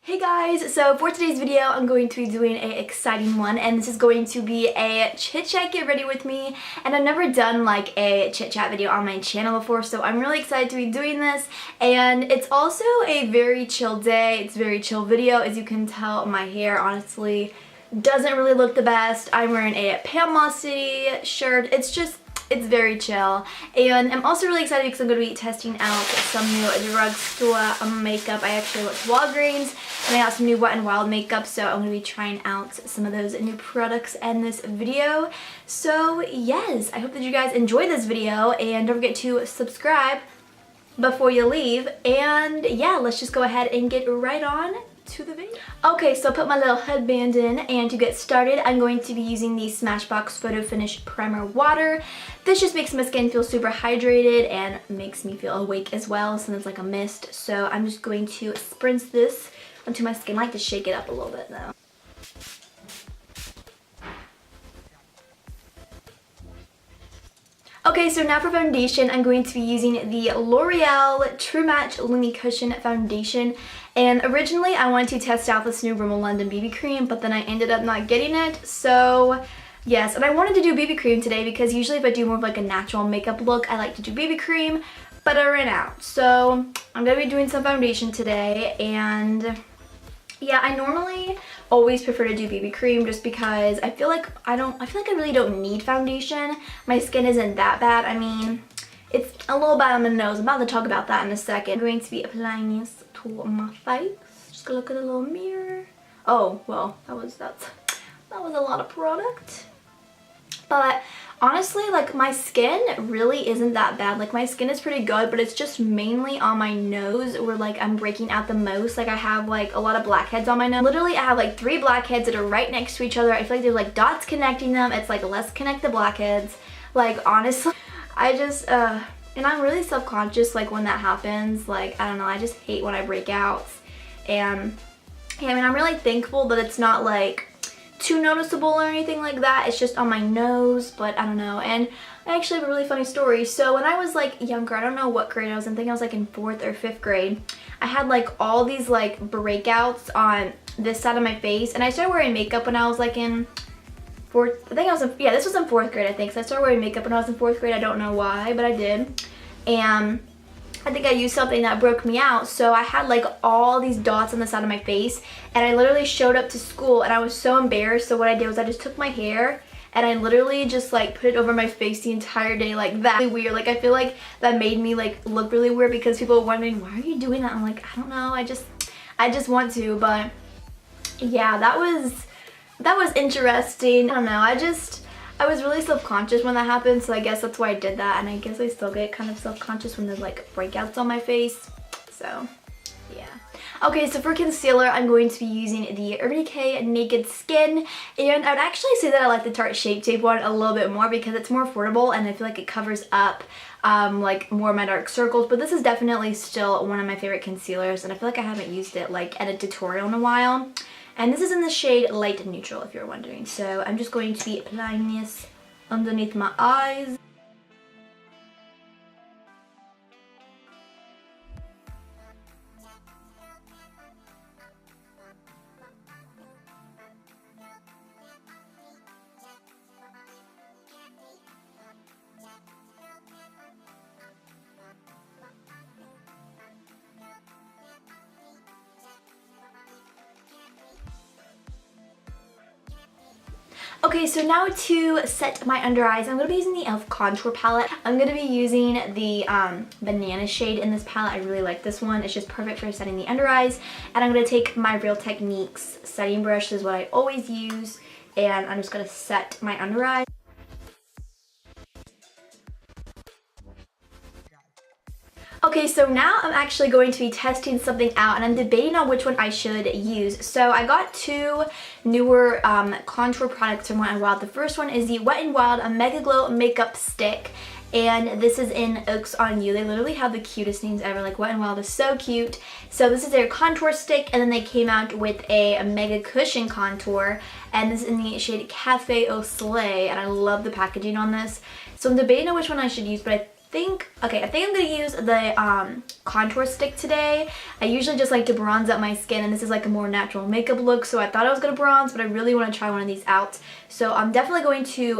Hey guys, so for today's video I'm going to be doing an exciting one, and this is going to be a chit chat get ready with me. And I've never done like a chit chat video on my channel before, so I'm really excited to be doing this. And it's also a very chill day, it's a very chill video. As you can tell, my hair honestly doesn't really look the best. I'm wearing a Panama City shirt. It's very chill, and I'm also really excited because I'm going to be testing out some new drugstore makeup. I actually went to Walgreens and I got some new Wet n Wild makeup, so I'm going to be trying out some of those new products in this video. So yes, I hope that you guys enjoy this video, and don't forget to subscribe before you leave. And yeah, let's just go ahead and get right on to the video. Okay, so I put my little headband in, and to get started I'm going to be using the Smashbox Photo Finish Primer Water. This just makes my skin feel super hydrated and makes me feel awake as well, since it's like a mist. So I'm just going to spritz this onto my skin. I like to shake it up a little bit though. Okay, so now for foundation, I'm going to be using the L'Oreal True Match Lumi Cushion Foundation. And originally I wanted to test out this new Rimmel London BB cream, but then I ended up not getting it. So yes, and I wanted to do BB cream today because usually if I do more of like a natural makeup look, I like to do BB cream, but I ran out. So I'm going to be doing some foundation today, and yeah, I normally always prefer to do BB cream just because I feel like I really don't need foundation. My skin isn't that bad. I mean, it's a little bad on the nose. I'm about to talk about that in a second. I'm going to be applying this to my face. Just gonna look at a little mirror. Oh, well, that was a lot of product. But honestly, like, my skin really isn't that bad. Like, my skin is pretty good, but it's just mainly on my nose where like I'm breaking out the most. Like, I have like a lot of blackheads on my nose. Literally, I have like 3 blackheads that are right next to each other. I feel like there's like dots connecting them. It's like, let's connect the blackheads. Like, honestly, I just and I'm really self-conscious like when that happens. Like, I don't know, I just hate when I break out. And yeah, I mean, I'm really thankful that it's not like too noticeable or anything like that. It's just on my nose, but I don't know. And I actually have a really funny story. So when I was like younger, I don't know what grade I was in, I think I was like in 4th or 5th grade, I had like all these like breakouts on this side of my face, and I started wearing makeup when I was like in 4th, I think I was in, yeah, this was in 4th grade I think. So I started wearing makeup when I was in 4th grade. I don't know why, but I did. And I think I used something that broke me out, so I had like all these dots on the side of my face, and I literally showed up to school and I was so embarrassed. So what I did was I just took my hair and I literally just like put it over my face the entire day like that. Really weird. Like, I feel like that made me like look really weird because people were wondering, why are you doing that? I'm like, I don't know, I just want to. But yeah, that was interesting. I don't know, I was really self-conscious when that happened, so I guess that's why I did that. And I guess I still get kind of self-conscious when there's like breakouts on my face. So yeah. Okay, so for concealer, I'm going to be using the Urban Decay Naked Skin. And I would actually say that I like the Tarte Shape Tape one a little bit more because it's more affordable and I feel like it covers up like more of my dark circles. But this is definitely still one of my favorite concealers, and I feel like I haven't used it like in a tutorial in a while. And this is in the shade Light Neutral, if you're wondering. So I'm just going to be applying this underneath my eyes. Okay, so now to set my under eyes, I'm going to be using the e.l.f. Contour Palette. I'm going to be using the banana shade in this palette. I really like this one. It's just perfect for setting the under eyes. And I'm going to take my Real Techniques setting brush. This is what I always use. And I'm just going to set my under eyes. Okay, so now I'm actually going to be testing something out, and I'm debating on which one I should use. So I got 2 newer contour products from Wet n Wild. The first one is the Wet n Wild Mega Glow Makeup Stick, and this is in Oaks on You. They literally have the cutest names ever. Like, Wet n Wild is so cute. So this is their contour stick, and then they came out with a Mega Cushion contour, and this is in the shade Cafe Au Soleil, and I love the packaging on this. So I'm debating on which one I should use, but I think I'm gonna use the contour stick today. I usually just like to bronze up my skin, and this is like a more natural makeup look, so I thought I was gonna bronze, but I really want to try one of these out. So I'm definitely going to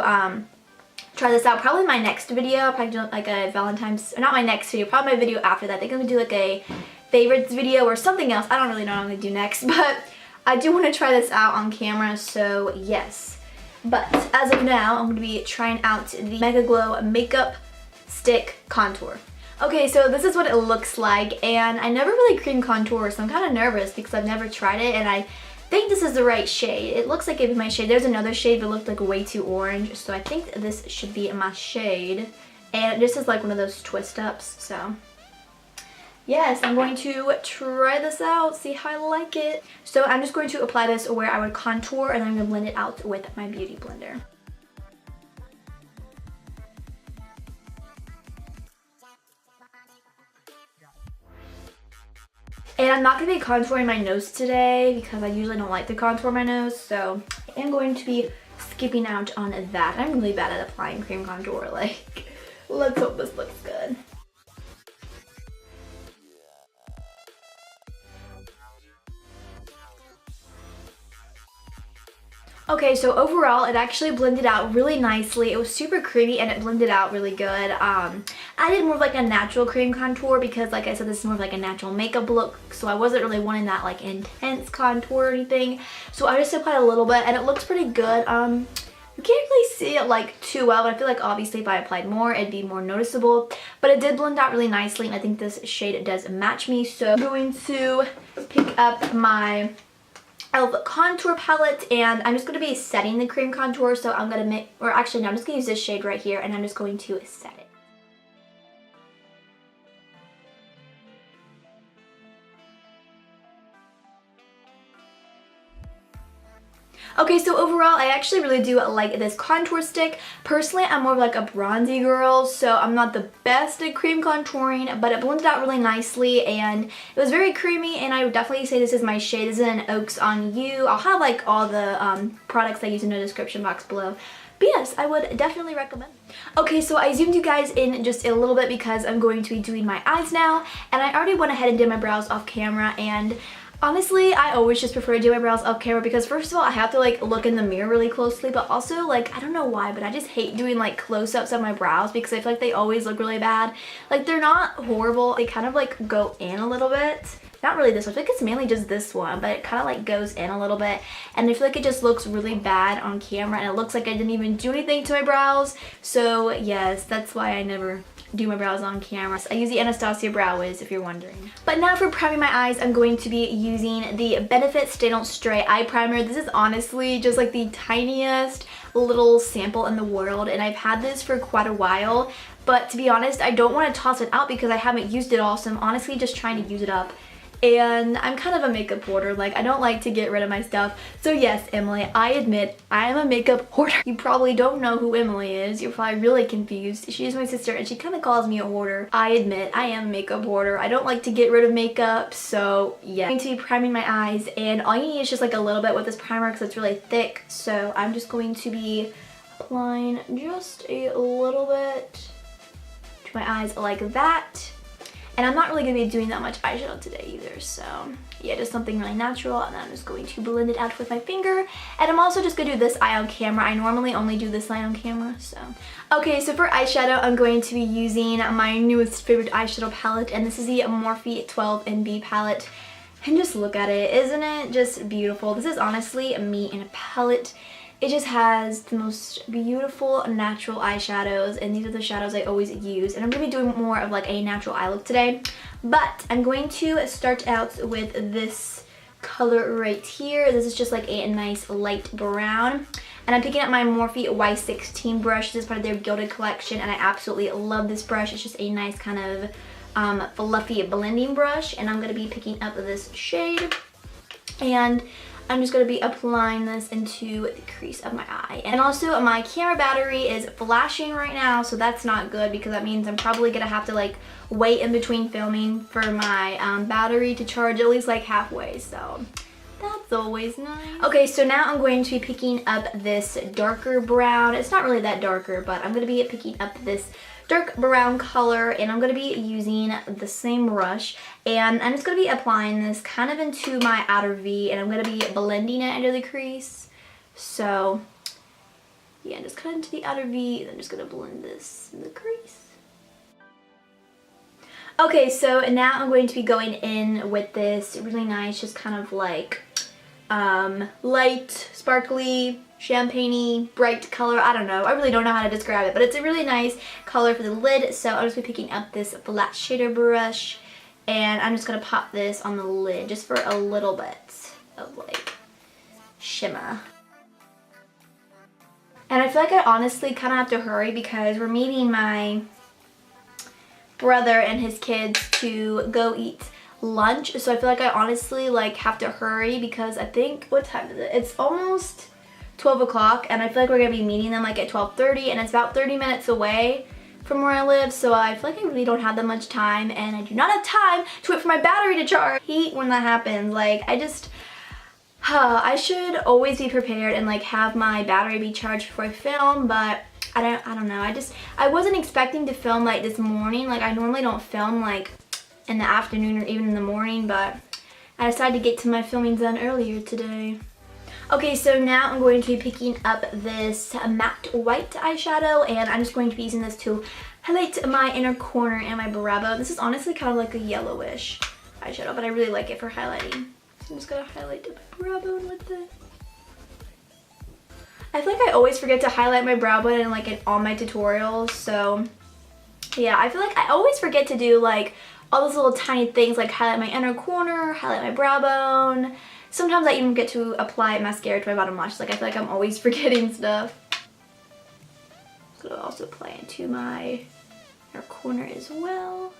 try this out. Probably my next video. I'll probably do like a Valentine's, or not my next video, probably my video after that. I think I'm gonna do like a favorites video or something else. I don't really know what I'm gonna do next, but I do want to try this out on camera, so yes. But as of now, I'm gonna be trying out the Mega Glow Makeup Stick Contour. Okay, so this is what it looks like, and I never really cream contour, so I'm kind of nervous because I've never tried it, and I think this is the right shade. It looks like it'd be my shade. There's another shade that looked like way too orange, so I think this should be my shade. And this is like one of those twist ups, so yes, I'm going to try this out, see how I like it. So I'm just going to apply this where I would contour, and then I'm going to blend it out with my beauty blender. And I'm not going to be contouring my nose today because I usually don't like to contour my nose, so I am going to be skipping out on that. I'm really bad at applying cream contour, like, let's hope this looks good. Okay, so overall it actually blended out really nicely. It was super creamy and it blended out really good. I did more of like a natural cream contour because, like I said, this is more of like a natural makeup look, so I wasn't really wanting that like intense contour or anything. So I just applied a little bit and it looks pretty good. You can't really see it like too well, but I feel like obviously if I applied more, it'd be more noticeable. But it did blend out really nicely, and I think this shade does match me. So I'm going to pick up my contour palette, and I'm just going to be setting the cream contour. So I'm going to make, or actually no, I'm just going to use this shade right here, and I'm just going to set it. Okay, so overall, I actually really do like this contour stick. Personally, I'm more of like a bronzy girl, so I'm not the best at cream contouring, but it blended out really nicely, and it was very creamy, and I would definitely say this is my shade. This is an Oaks on You. I'll have like all the products I use in the description box below. But yes, I would definitely recommend. Okay, so I zoomed you guys in just a little bit because I'm going to be doing my eyes now, and I already went ahead and did my brows off camera, and honestly, I always just prefer to do my brows off camera because first of all, I have to like look in the mirror really closely, but also like, I don't know why, but I just hate doing like close-ups of my brows because I feel like they always look really bad. Like, they're not horrible, they kind of like go in a little bit. Not really this one, I feel like it's mainly just this one, but it kind of like goes in a little bit, and I feel like it just looks really bad on camera, and it looks like I didn't even do anything to my brows. So yes, that's why I never do my brows on camera. I use the Anastasia Brow Wiz, if you're wondering. But now for priming my eyes, I'm going to be using the Benefit Stay Don't Stray Eye Primer. This is honestly just like the tiniest little sample in the world, and I've had this for quite a while, but to be honest, I don't want to toss it out because I haven't used it all, so I'm honestly just trying to use it up. And I'm kind of a makeup hoarder, like I don't like to get rid of my stuff. So yes, Emily, I admit I am a makeup hoarder. You probably don't know who Emily is. You're probably really confused. She's my sister and she kind of calls me a hoarder. I admit I am a makeup hoarder. I don't like to get rid of makeup, so yeah. I'm going to be priming my eyes, and all you need is just like a little bit with this primer because it's really thick. So I'm just going to be applying just a little bit to my eyes like that. And I'm not really going to be doing that much eyeshadow today either, so yeah, just something really natural, and then I'm just going to blend it out with my finger. And I'm also just going to do this eye on camera. I normally only do this eye on camera, so. Okay, so for eyeshadow, I'm going to be using my newest favorite eyeshadow palette, and this is the Morphe 12NB palette. And just look at it, isn't it just beautiful? This is honestly me in a palette. It just has the most beautiful natural eyeshadows, and these are the shadows I always use. And I'm going to be doing more of like a natural eye look today. But I'm going to start out with this color right here. This is just like a nice light brown. And I'm picking up my Morphe Y16 brush. This is part of their Gilded collection, and I absolutely love this brush. It's just a nice kind of fluffy blending brush. And I'm going to be picking up this shade, and I'm just going to be applying this into the crease of my eye. And also my camera battery is flashing right now, so that's not good because that means I'm probably going to have to like wait in between filming for my battery to charge at least like halfway, so that's always nice. Okay, so now I'm going to be picking up this darker brown. It's not really that darker, but I'm going to be picking up this dark brown color, and I'm going to be using the same brush, and I'm just going to be applying this kind of into my outer V, and I'm going to be blending it into the crease. So yeah, just kind of into the outer V, and I'm just going to blend this in the crease. Okay, so now I'm going to be going in with this really nice, just kind of like light, sparkly, champagne-y, bright color. I don't know. I really don't know how to describe it, but it's a really nice color for the lid. So I'm just going to be picking up this flat shader brush, and I'm just going to pop this on the lid just for a little bit of like shimmer. And I feel like I honestly kind of have to hurry because we're meeting my brother and his kids to go eat lunch, so I feel like I honestly like have to hurry because I think, what time is it? It's almost 12 o'clock, and I feel like we're gonna be meeting them like at 12:30, and it's about 30 minutes away from where I live, so I feel like I really don't have that much time, and I do not have time to wait for my battery to charge. I hate when that happens. Like, I should always be prepared and like have my battery be charged before I film, but I don't know. I wasn't expecting to film like this morning. Like, I normally don't film like in the afternoon or even in the morning, but I decided to get to my filming done earlier today. Okay, so now I'm going to be picking up this matte white eyeshadow, and I'm just going to be using this to highlight my inner corner and my brow bone. This is honestly kind of like a yellowish eyeshadow, but I really like it for highlighting. So I'm just gonna highlight my brow bone with it. I feel like I always forget to highlight my brow bone in like in all my tutorials, so yeah, I feel like I always forget to do like all those little tiny things like highlight my inner corner, highlight my brow bone. Sometimes I even get to apply mascara to my bottom lashes. Like, I feel like I'm always forgetting stuff. I'm gonna also apply it to my inner corner as well.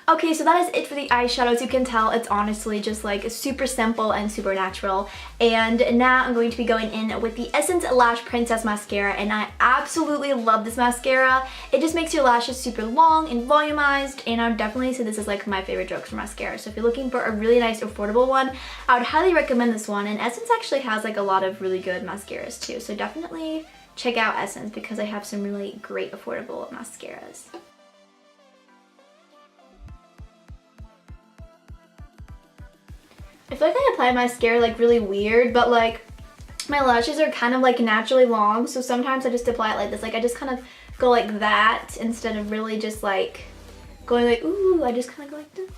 Okay, so that is it for the eyeshadows. You can tell it's honestly just like super simple and super natural. And now I'm going to be going in with the Essence Lash Princess Mascara, and I absolutely love this mascara. It just makes your lashes super long and volumized, and I would definitely say this is like my favorite drugstore mascara. So if you're looking for a really nice affordable one, I would highly recommend this one. And Essence actually has like a lot of really good mascaras too, so definitely check out Essence because they have some really great affordable mascaras. I feel like I apply mascara like really weird, but like my lashes are kind of like naturally long, so sometimes I just apply it like this. Like, I just kind of go like that instead of really just like going like, ooh, I just kind of go like this.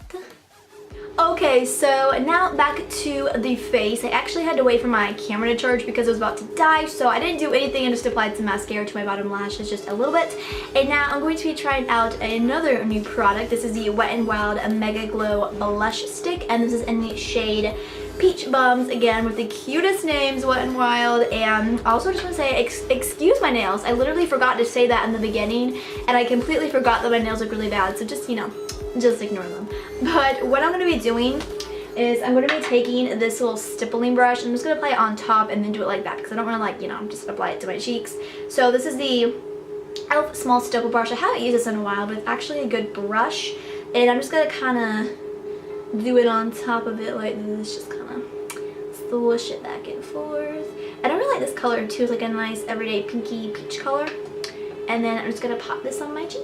Okay, so now back to the face. I actually had to wait for my camera to charge because it was about to die, so I didn't do anything and just applied some mascara to my bottom lashes just a little bit. And now I'm going to be trying out another new product. This is the Wet n Wild Mega Glow Blush Stick, and this is in the shade Peach Bums, again with the cutest names, Wet n Wild. And I also just want to say, excuse my nails. I literally forgot to say that in the beginning, and I completely forgot that my nails look really bad, so just, you know, just ignore them. But what I'm going to be doing is I'm going to be taking this little stippling brush, and I'm just going to apply it on top and then do it like that because I don't want to, like, you know, just apply it to my cheeks. So this is the e.l.f. small stipple brush. I haven't used this in a while, but it's actually a good brush, and I'm just going to kind of do it on top of it like this, just kind of swoosh it back and forth. I don't really like this color too. It's like a nice everyday pinky peach color. And then I'm just going to pop this on my cheek.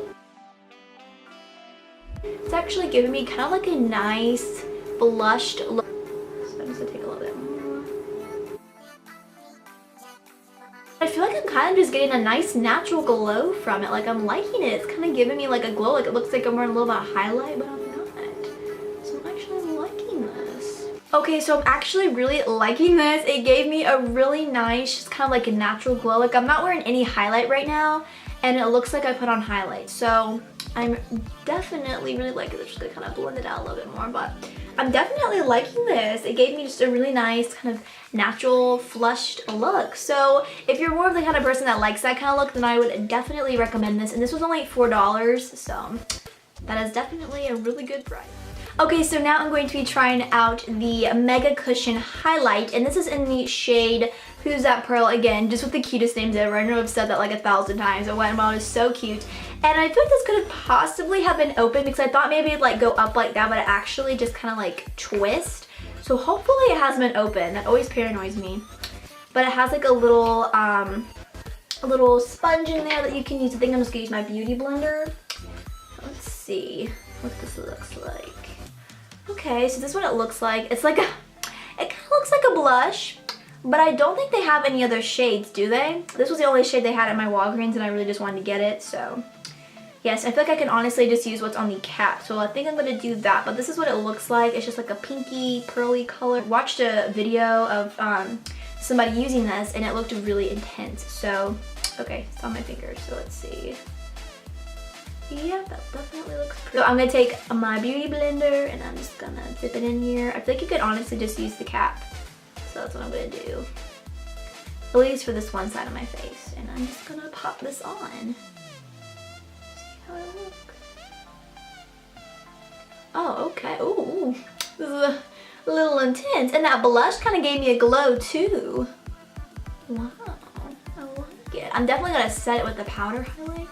It's actually giving me kind of like a nice blushed look. So I'm just gonna take a little bit more. I feel like I'm kind of just getting a nice natural glow from it. Like, I'm liking it. It's kind of giving me like a glow. Like, it looks like I'm wearing a little bit of highlight, but I'm not. So I'm actually liking this. Okay, so I'm actually really liking this. It gave me a really nice, just kind of like a natural glow. Like, I'm not wearing any highlight right now, and it looks like I put on highlight. So I'm definitely really liking this. Just gonna kind of blend it out a little bit more, but I'm definitely liking this. It gave me just a really nice kind of natural flushed look. So if you're more of the kind of person that likes that kind of look, then I would definitely recommend this. And this was only $4, so that is definitely a really good price. Okay, so now I'm going to be trying out the Mega Cushion Highlight, and this is in the shade Who's That Pearl, again, just with the cutest names ever. I know I've said that like 1,000 times, but Wet n Wild is so cute. And I feel like this could have possibly have been open because I thought maybe it'd like go up like that, but it actually just kind of like twist. So hopefully it hasn't been open. That always paranoids me. But it has like a little a little sponge in there that you can use. I think I'm just gonna use my beauty blender. Let's see what this looks like. Okay, so this is what it looks like. It's like a, it kind of looks like a blush, but I don't think they have any other shades, do they? This was the only shade they had at my Walgreens and I really just wanted to get it, so. Yes, I feel like I can honestly just use what's on the cap, so I think I'm gonna do that, but this is what it looks like. It's just like a pinky, pearly color. I watched a video of somebody using this and it looked really intense, so, okay, it's on my fingers, so let's see. Yeah, that definitely looks pretty. So I'm gonna take my beauty blender and I'm just gonna dip it in here. I feel like you could honestly just use the cap. So that's what I'm gonna do. At least for this one side of my face. And I'm just gonna pop this on. See how it looks. Oh, okay. Ooh, this is a little intense. And that blush kind of gave me a glow too. Wow, I like it. I'm definitely gonna set it with the powder highlight.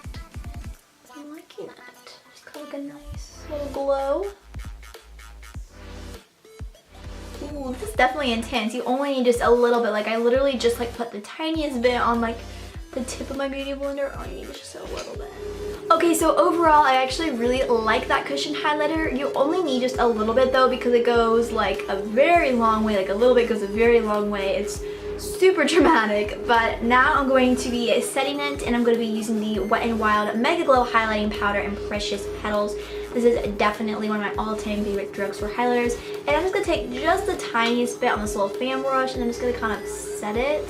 Just got like a nice little glow. Ooh, this is definitely intense. You only need just a little bit. Like I literally just like put the tiniest bit on like the tip of my beauty blender. All you need is just a little bit. Okay, so overall I actually really like that cushion highlighter. You only need just a little bit though because it goes like a very long way. Like a little bit goes a very long way. It's super dramatic, but now I'm going to be setting it and I'm going to be using the Wet n Wild Mega Glow Highlighting Powder in Precious Petals. This is definitely one of my all-time favorite drugstore highlighters, and I'm just going to take just the tiniest bit on this little fan brush and I'm just going to kind of set it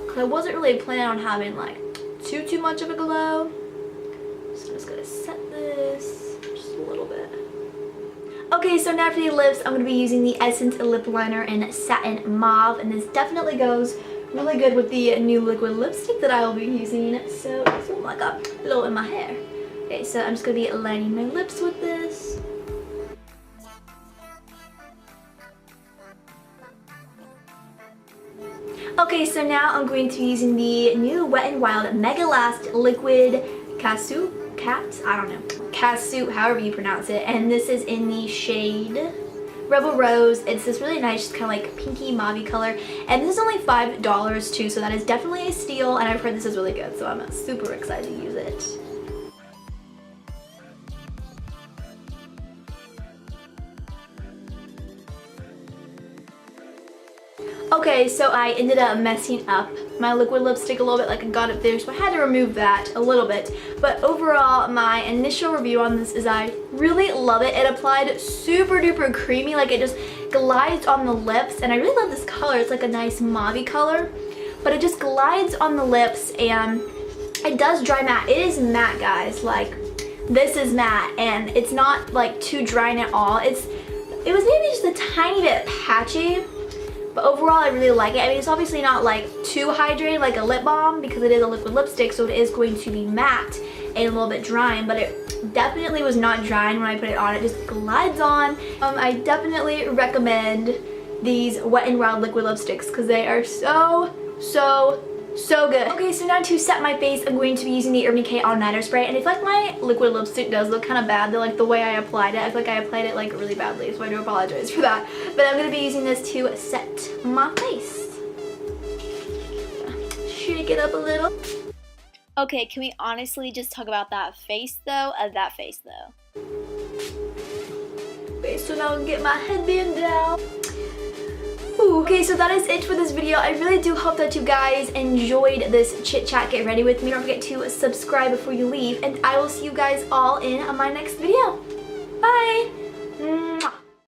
because I wasn't really planning on having like too much of a glow. So I'm just going to set this just a little bit. Okay, so now for the lips, I'm going to be using the Essence Lip Liner in Satin Mauve, and this definitely goes really good with the new liquid lipstick that I will be using. So it's like a little in my hair. Okay, so I'm just going to be lining my lips with this. Okay, so now I'm going to be using the new Wet n Wild Megalast Liquid Catsuit. I don't know. Catsuit, however you pronounce it. And this is in the shade Rebel Rose. It's this really nice, kind of like pinky mauve color. And this is only $5 too, so that is definitely a steal. And I've heard this is really good, so I'm super excited to use it. Okay, so I ended up messing up my liquid lipstick a little bit, like I got it there, so I had to remove that a little bit. But overall, my initial review on this is I really love it. It applied super duper creamy, like it just glides on the lips, and I really love this color. It's like a nice mauve color, but it just glides on the lips, and it does dry matte. It is matte, guys. Like, this is matte, and it's not like too drying at all. It was maybe just a tiny bit patchy. But overall, I really like it. I mean, it's obviously not like too hydrated like a lip balm because it is a liquid lipstick, so it is going to be matte and a little bit drying, but it definitely was not drying when I put it on. It just glides on. I definitely recommend these Wet n Wild liquid lipsticks because they are so good. Okay, so now to set my face, I'm going to be using the Urban Decay All Nighter Spray, and I feel like my liquid lipstick does look kind of bad, like the way I applied it. I feel like I applied it like really badly, so I do apologize for that. But I'm going to be using this to set my face. Shake it up a little. Okay, can we honestly just talk about that face though? Okay, so now I'll get my headband down. Okay, so that is it for this video. I really do hope that you guys enjoyed this chit chat. Get ready with me. Don't forget to subscribe before you leave, and I will see you guys all in my next video. Bye!